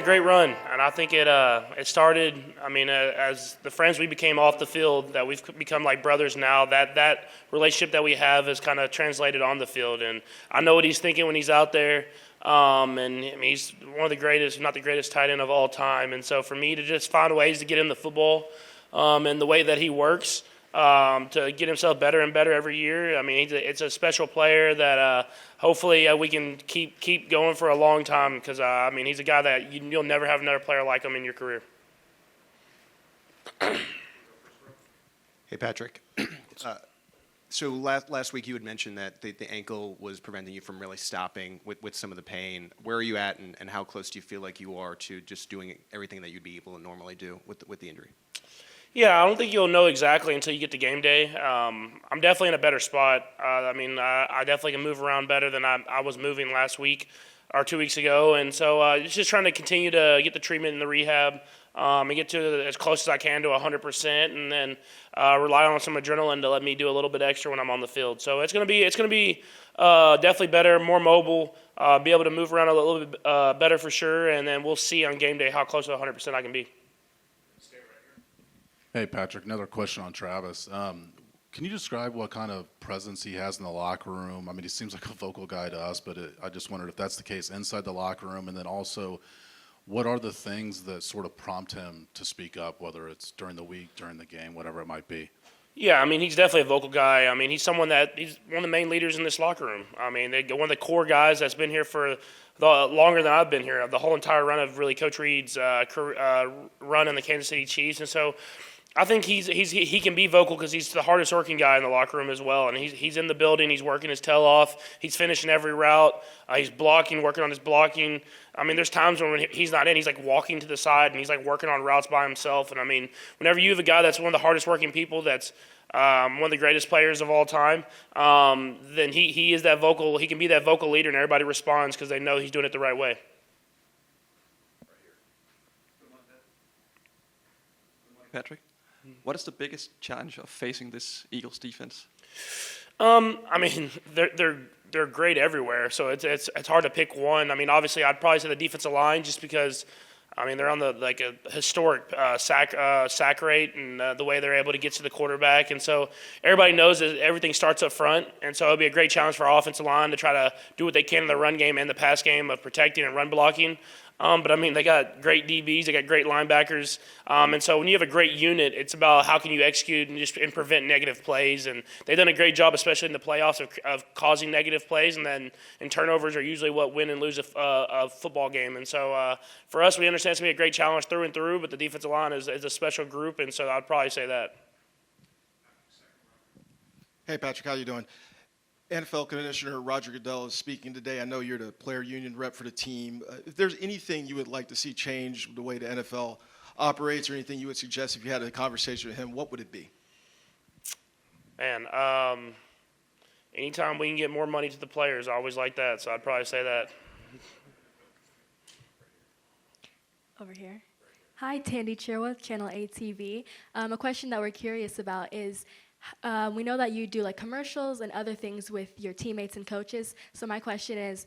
great run, and I think it started. I mean, as the friends we became off the field, that we've become like brothers now. That relationship that we have is kind of translated on the field, and I know what he's thinking when he's out there. And I mean, he's one of the greatest, if not the greatest, tight end of all time. And so for me to just find ways to get in the football, and the way that he works, to get himself better and better every year. I mean, it's a special player that hopefully we can keep going for a long time because, I mean, he's a guy that you'll never have another player like him in your career. Hey, Patrick. So last week you had mentioned that the ankle was preventing you from really stopping with some of the pain. Where are you at, and how close do you feel like you are to just doing everything that you'd be able to normally do with the injury? Yeah, I don't think you'll know exactly until you get to game day. I'm definitely in a better spot. I mean, I definitely can move around better than I was moving last week or 2 weeks ago. And so it's just trying to continue to get the treatment and the rehab and get to as close as I can to 100%, and then rely on some adrenaline to let me do a little bit extra when I'm on the field. So it's gonna be definitely better, more mobile, be able to move around a little bit better for sure, and then we'll see on game day how close to 100% I can be. Hey, Patrick, another question on Travis. Can you describe what kind of presence he has in the locker room? I mean, he seems like a vocal guy to us, but I just wondered if that's the case inside the locker room. And then also, what are the things that sort of prompt him to speak up, whether it's during the week, during the game, whatever it might be? Yeah, I mean, he's definitely a vocal guy. I mean, he's one of the main leaders in this locker room. I mean, one of the core guys that's been here for longer than I've been here, the whole entire run of really Coach Reed's run in the Kansas City Chiefs. And so I think he can be vocal because he's the hardest working guy in the locker room as well. And he's in the building. He's working his tail off. He's finishing every route. He's blocking, working on his blocking. I mean, there's times when he's not in, he's like walking to the side and he's like working on routes by himself. And I mean, whenever you have a guy that's one of the hardest working people, that's one of the greatest players of all time, then he is that vocal. He can be that vocal leader, and everybody responds because they know he's doing it the right way. Patrick, what is the biggest challenge of facing this Eagles defense? I mean, they're great everywhere, so it's hard to pick one. I mean, obviously, I'd probably say the defensive line, just because, I mean, they're on a historic sack rate and the way they're able to get to the quarterback, and so everybody knows that everything starts up front, and so it'll be a great challenge for our offensive line to try to do what they can in the run game and the pass game of protecting and run blocking. But I mean, they got great DBs, they got great linebackers, and so when you have a great unit, it's about how can you execute and prevent negative plays. And they've done a great job, especially in the playoffs, of causing negative plays, and then turnovers are usually what win and lose a football game. And so for us, we understand it's going to be a great challenge through and through, but the defensive line is a special group, and so I'd probably say that. Hey, Patrick, how you doing? NFL Commissioner Roger Goodell is speaking today. I know you're the player union rep for the team. If there's anything you would like to see change the way the NFL operates, or anything you would suggest if you had a conversation with him, what would it be? Man, anytime we can get more money to the players, I always like that, so I'd probably say that. Over here. Hi, Tandy Cherwith, Channel 8 TV. A question that we're curious about is, we know that you do like commercials and other things with your teammates and coaches. So my question is,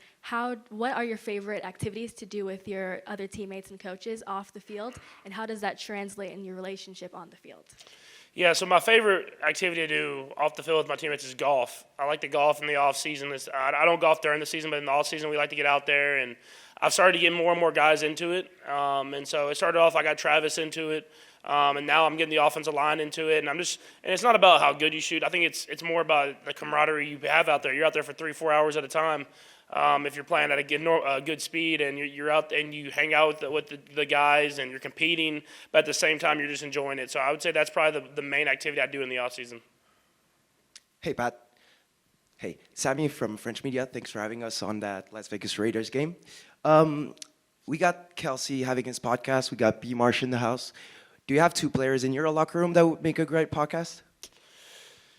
what are your favorite activities to do with your other teammates and coaches off the field, and how does that translate in your relationship on the field? Yeah, so my favorite activity to do off the field with my teammates is golf. I like to golf in the off season. I don't golf during the season, but in the off season we like to get out there, and I've started to get more and more guys into it. And so it started off, I got Travis into it. And now I'm getting the offensive line into it, and it's not about how good you shoot. I think it's more about the camaraderie you have out there. You're out there for 3-4 hours at a time. If you're playing at a good speed, and you're out and you hang out with the guys, and you're competing, but at the same time you're just enjoying it. So I would say that's probably the main activity I do in the off season. Hey, Pat. Hey, Sammy from French Media. Thanks for having us on that Las Vegas Raiders game. We got Kelsey having his podcast. We got B. Marsh in the house. Do you have two players in your locker room that would make a great podcast?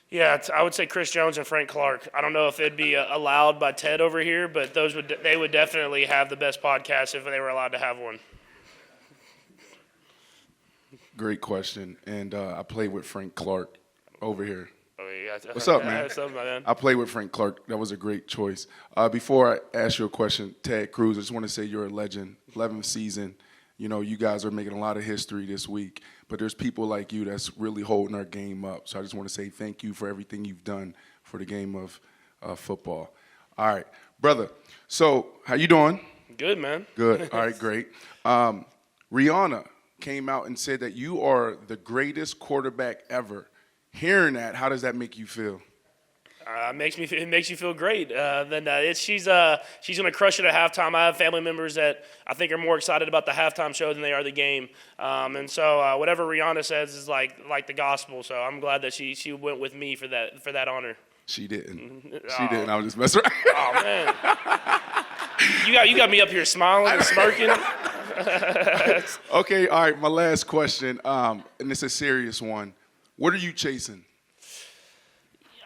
Yeah, I would say Chris Jones and Frank Clark. I don't know if it'd be allowed by Ted over here, but they would definitely have the best podcast if they were allowed to have one. Great question, and I played with Frank Clark over here. Oh, yeah. What's up, man? What's up, man? I played with Frank Clark. That was a great choice. Before I ask you a question, Ted Cruz, I just want to say you're a legend. 11th season. You know, you guys are making a lot of history this week, but there's people like you that's really holding our game up. So I just want to say thank you for everything you've done for the game of football. All right, brother. So how you doing? Good, man. Good. All right, great. Rihanna came out and said that you are the greatest quarterback ever. Hearing that, how does that make you feel? It makes you feel great. She's gonna crush it at halftime. I have family members that I think are more excited about the halftime show than they are the game. And so whatever Rihanna says is like the gospel. So I'm glad that she went with me for that honor. She didn't. She didn't. I was just messing around. Oh man, you got me up here smiling and smirking. Okay, all right. My last question, and it's a serious one. What are you chasing?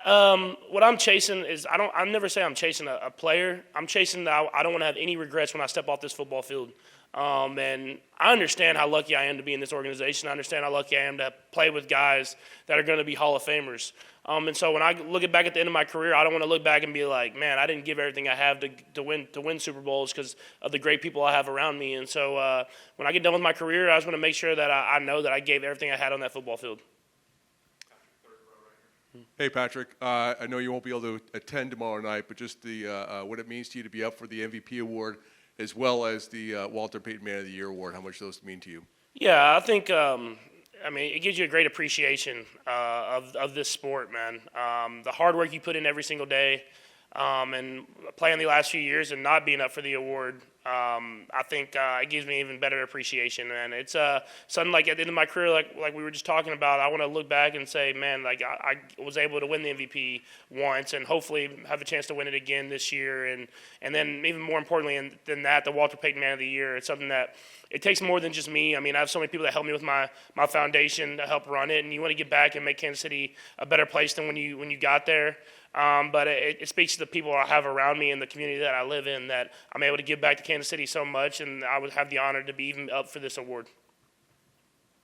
What I'm chasing is I never say I'm chasing a player. I'm chasing that I don't want to have any regrets when I step off this football field. And I understand how lucky I am to be in this organization. I understand how lucky I am to play with guys that are going to be Hall of Famers. And so when I look back at the end of my career, I don't want to look back and be like, man, I didn't give everything I have to win Super Bowls because of the great people I have around me. And so when I get done with my career, I just want to make sure that I know that I gave everything I had on that football field. Hey, Patrick. I know you won't be able to attend tomorrow night, but just what it means to you to be up for the MVP award as well as the Walter Payton Man of the Year award, how much those mean to you? Yeah, I think, it gives you a great appreciation of this sport, man. The hard work you put in every single day and playing the last few years and not being up for the award, I think it gives me even better appreciation. And it's something like at the end of my career, like we were just talking about, I want to look back and say, man, like I was able to win the MVP once and hopefully have a chance to win it again this year. And then even more importantly than that, the Walter Payton Man of the Year. It's something that it takes more than just me. I mean, I have so many people that help me with my foundation to help run it, and you want to get back and make Kansas City a better place than when you got there. But it speaks to the people I have around me and the community that I live in that I'm able to give back to Kansas City so much, and I would have the honor to be even up for this award.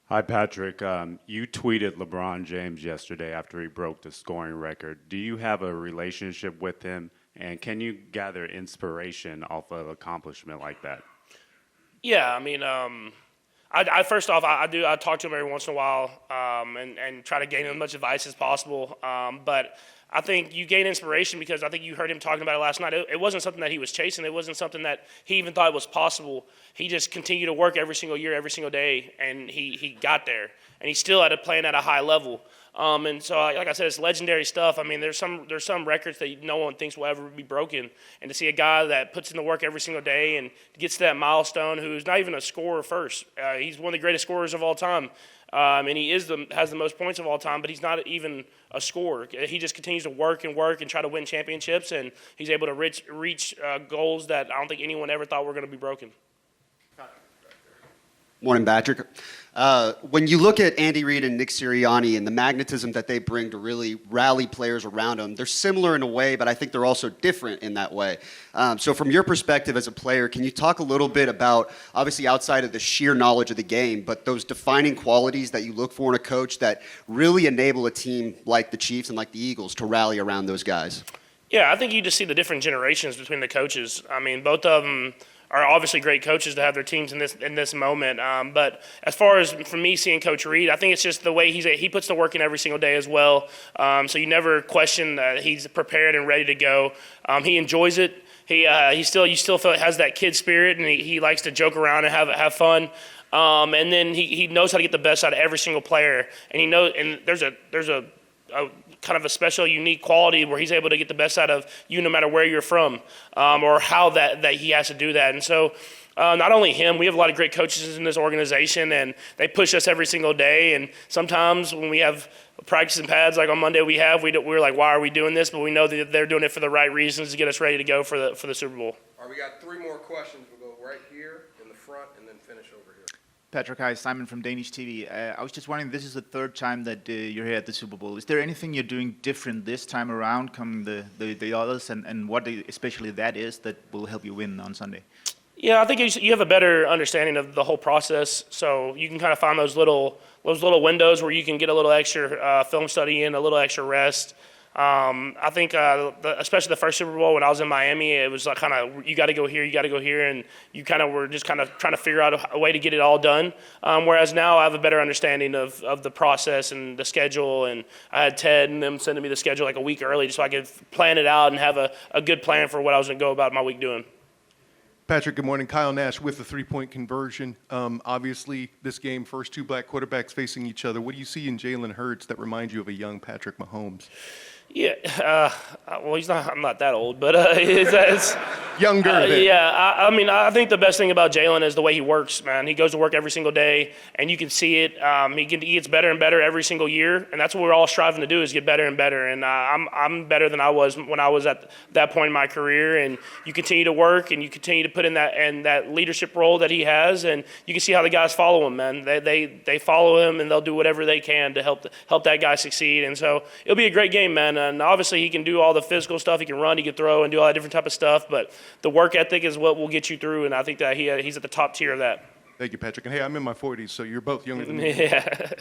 Hi, Patrick. You tweeted LeBron James yesterday after he broke the scoring record. Do you have a relationship with him, and can you gather inspiration off of an accomplishment like that? Yeah, I mean, I first off, I talk to him every once in a while and try to gain as much advice as possible. But I think you gain inspiration because I think you heard him talking about it last night. It wasn't something that he was chasing. It wasn't something that he even thought was possible. He just continued to work every single year, every single day, and he got there. And he's still playing at a high level. And so, like I said, it's legendary stuff. I mean, there's some records that no one thinks will ever be broken. And to see a guy that puts in the work every single day and gets to that milestone, who's not even a scorer first. He's one of the greatest scorers of all time. And he has the most points of all time, but he's not even a scorer. He just continues to work and try to win championships, and he's able to reach goals that I don't think anyone ever thought were going to be broken. Morning, Patrick. When you look at Andy Reid and Nick Sirianni and the magnetism that they bring to really rally players around them, they're similar in a way, but I think they're also different in that way. So from your perspective as a player, can you talk a little bit about, obviously outside of the sheer knowledge of the game, but those defining qualities that you look for in a coach that really enable a team like the Chiefs and like the Eagles to rally around those guys? Yeah, I think you just see the different generations between the coaches. I mean, both of them are obviously great coaches to have their teams in this moment. But as far as for me seeing Coach Reid, I think it's just the way he puts the work in every single day as well. So you never question that he's prepared and ready to go. He enjoys it. You still feel has that kid spirit, and he likes to joke around and have fun. And then he knows how to get the best out of every single player. And there's a kind of a special, unique quality where he's able to get the best out of you no matter where you're from, or how that he has to do that. And so not only him, we have a lot of great coaches in this organization, and they push us every single day. And sometimes when we have practicing pads like on Monday we're like, why are we doing this? But we know that they're doing it for the right reasons to get us ready to go for the Super Bowl. All right, we got 3 more questions. We'll go right here in the front and then finish over here. Patrick, hi, Simon from Danish TV. I was just wondering, this is the 3rd time that you're here at the Super Bowl. Is there anything you're doing different this time around coming the others, and what especially that is that will help you win on Sunday? Yeah, I think you have a better understanding of the whole process, so you can kind of find those little windows where you can get a little extra film study in, a little extra rest. I think, especially the first Super Bowl when I was in Miami, it was like kind of you got to go here, and you kind of were just kind of trying to figure out a way to get it all done. Whereas now I have a better understanding of the process and the schedule, and I had Ted and them sending me the schedule like a week early just so I could plan it out and have a good plan for what I was going to go about my week doing. Patrick, good morning. Kyle Nash with the three-point conversion. Obviously, this game, first two black quarterbacks facing each other. What do you see in Jalen Hurts that reminds you of a young Patrick Mahomes? Yeah, well, I'm not that old, but it's younger. Yeah, I mean, I think the best thing about Jalen is the way he works, man. He goes to work every single day, and you can see it. He gets better and better every single year, and that's what we're all striving to do is get better and better. And I'm better than I was when I was at that point in my career. And you continue to work, and you continue to put in that leadership role that he has, and you can see how the guys follow him, man. They follow him, and they'll do whatever they can to help that guy succeed. And so it'll be a great game, man. And obviously he can do all the physical stuff. He can run, he can throw, and do all that different type of stuff. But the work ethic is what will get you through, and I think that he's at the top tier of that. Thank you, Patrick. And hey, I'm in my 40s, so you're both younger than me. Yeah.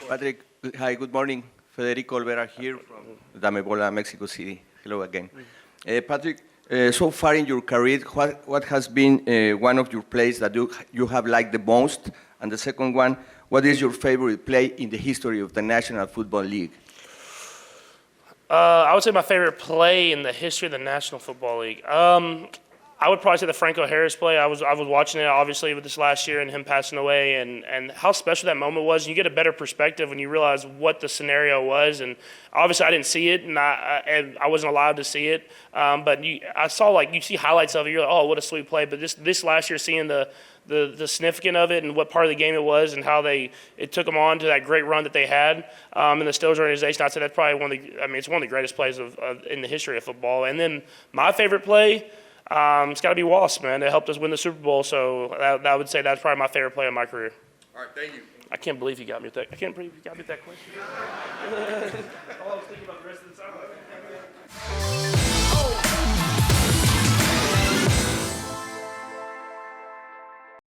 Patrick, hi, good morning. Federico Olvera here from Damebola, Mexico City. Hello again. Patrick, so far in your career, what has been one of your plays that you have liked the most? And the second one, what is your favorite play in the history of the National Football League? I would say my favorite play in the history of the National Football League. I would probably say the Franco Harris play. I was watching it obviously with this last year and him passing away, and how special that moment was. You get a better perspective when you realize what the scenario was. And obviously I didn't see it, and I wasn't allowed to see it. But I saw you see highlights of it. You're like, oh, what a sweet play. But this last year, seeing the significance of it and what part of the game it was and how it took them on to that great run that they had in the Steelers organization, I'd say that's probably it's one of the greatest plays in the history of football. And then my favorite play, it's got to be Wasp, man. It helped us win the Super Bowl, so I would say that's probably my favorite play of my career. All right, thank you. I can't believe you got me with that. I can't believe you got me with that question. All I was thinking about the rest of the time.